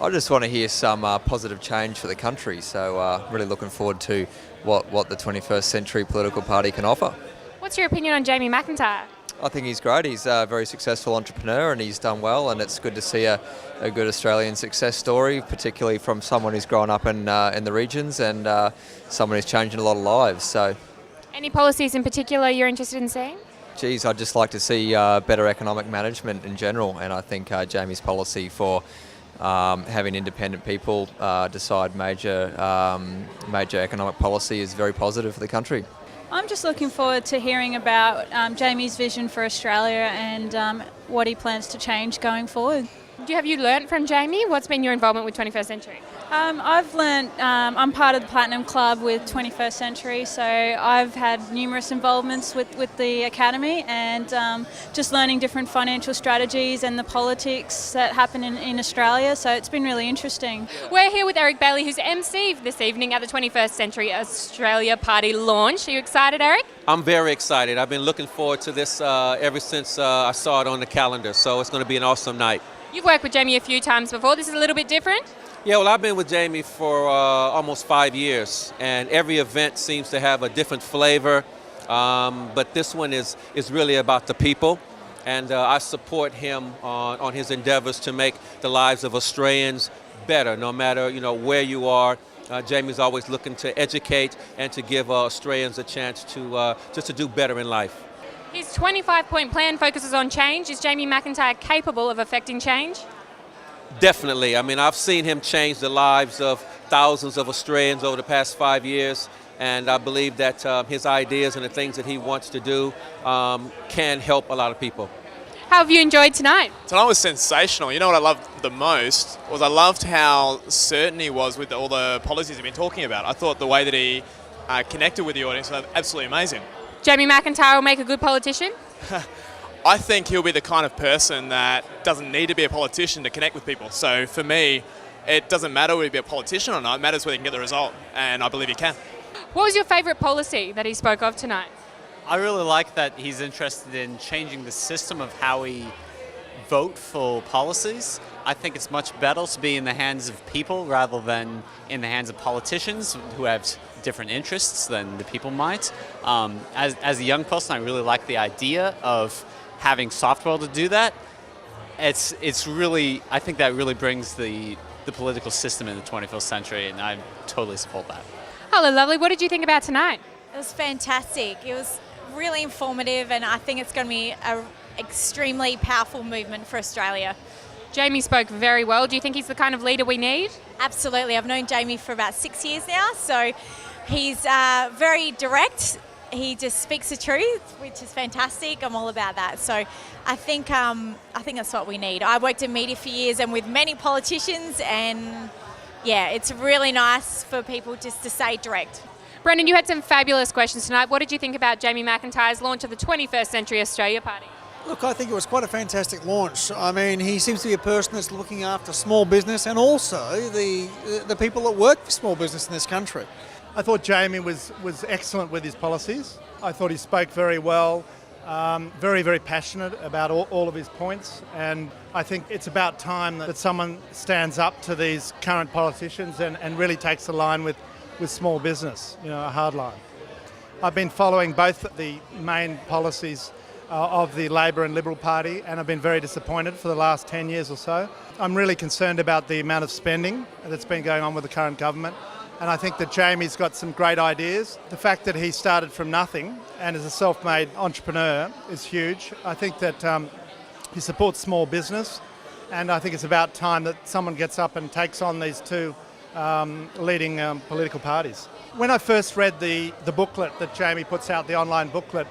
I just want to hear some positive change for the country. So really looking forward to what the 21st century political party can offer. What's your opinion on Jamie McIntyre? I think he's great. He's a very successful entrepreneur and he's done well, and it's good to see a good Australian success story, particularly from someone who's grown up in the regions and someone who's changed a lot of lives. So, Any policies in particular you're interested in seeing? geez, I'd just like to see better economic management in general, and I think Jamie's policy for having independent people decide major economic policy is very positive for the country. I'm just looking forward to hearing about Jamie's vision for Australia and what he plans to change going forward. Have you learnt from Jamie? What's been your involvement with 21st Century? I've learnt, I'm part of the Platinum Club with 21st Century, so I've had numerous involvements with the Academy and just learning different financial strategies and the politics that happen in Australia, so it's been really interesting. We're here with Eric Bailey, who's emceed this evening at the 21st Century Australia Party launch. Are you excited, Eric? I'm very excited. I've been looking forward to this ever since I saw it on the calendar, so it's going to be an awesome night. You've worked with Jamie a few times before. This is a little bit different? Yeah, well, I've been with Jamie for almost 5 years, and every event seems to have a different flavor, but this one is really about the people, and I support him on his endeavors to make the lives of Australians better, no matter where you are. Jamie's always looking to educate and to give Australians a chance to just to do better in life. His 25-point plan focuses on change. Is Jamie McIntyre capable of affecting change? Definitely. I mean, I've seen him change the lives of thousands of Australians over the past 5 years, and I believe that his ideas and the things that he wants to do can help a lot of people. How have you enjoyed tonight? Tonight was sensational. You know what I loved the most was I loved how certain he was with all the policies he'd been talking about. I thought the way that he connected with the audience was absolutely amazing. Jamie McIntyre will make a good politician? I think he'll be the kind of person that doesn't need to be a politician to connect with people. So for me, it doesn't matter whether he be a politician or not. It matters whether he can get the result, and I believe he can. What was your favourite policy that he spoke of tonight? I really like that he's interested in changing the system of how we vote for policies. I think it's much better to be in the hands of people rather than in the hands of politicians who have different interests than the people might. As a young person, I really like the idea of having software to do that. It's really, I think that really brings the political system in the 21st century, and I totally support that. Hello, lovely. What did you think about tonight? It was fantastic. It was really informative, and I think it's going to be an extremely powerful movement for Australia. Jamie spoke very well. Do you think he's the kind of leader we need? Absolutely. I've known Jamie for about 6 years now, so he's very direct. He just speaks the truth, which is fantastic. I'm all about that. So I think that's what we need. I worked in media for years and with many politicians, and yeah, it's really nice for people just to stay direct. Brendan, you had some fabulous questions tonight. What did you think about Jamie McIntyre's launch of the 21st Century Australia Party? Look, I think it was quite a fantastic launch. I mean, he seems to be a person that's looking after small business and also the people that work for small business in this country. I thought Jamie was excellent with his policies. I thought he spoke very well, very, very passionate about all of his points, and I think it's about time that someone stands up to these current politicians and really takes a line with small business, a hard line. I've been following both the main policies of the Labor and Liberal Party, and I've been very disappointed for the last 10 years or so. I'm really concerned about the amount of spending that's been going on with the current government, and I think that Jamie's got some great ideas. The fact that he started from nothing and is a self-made entrepreneur is huge. I think that he supports small business, and I think it's about time that someone gets up and takes on these two leading political parties. When I first read the booklet that Jamie puts out, the online booklet,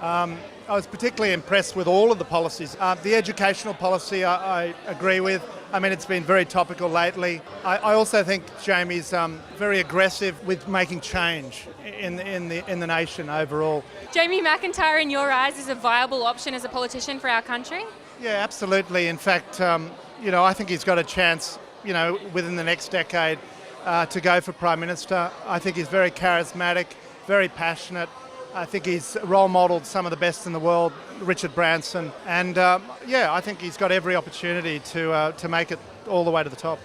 I was particularly impressed with all of the policies. The educational policy I agree with. I mean, it's been very topical lately. I also think Jamie's very aggressive with making change in the nation overall. Jamie McIntyre, in your eyes, is a viable option as a politician for our country? Yeah, absolutely. In fact, I think he's got a chance, within the next decade to go for Prime Minister. I think he's very charismatic, very passionate. I think he's role modelled some of the best in the world, Richard Branson, and I think he's got every opportunity to make it all the way to the top.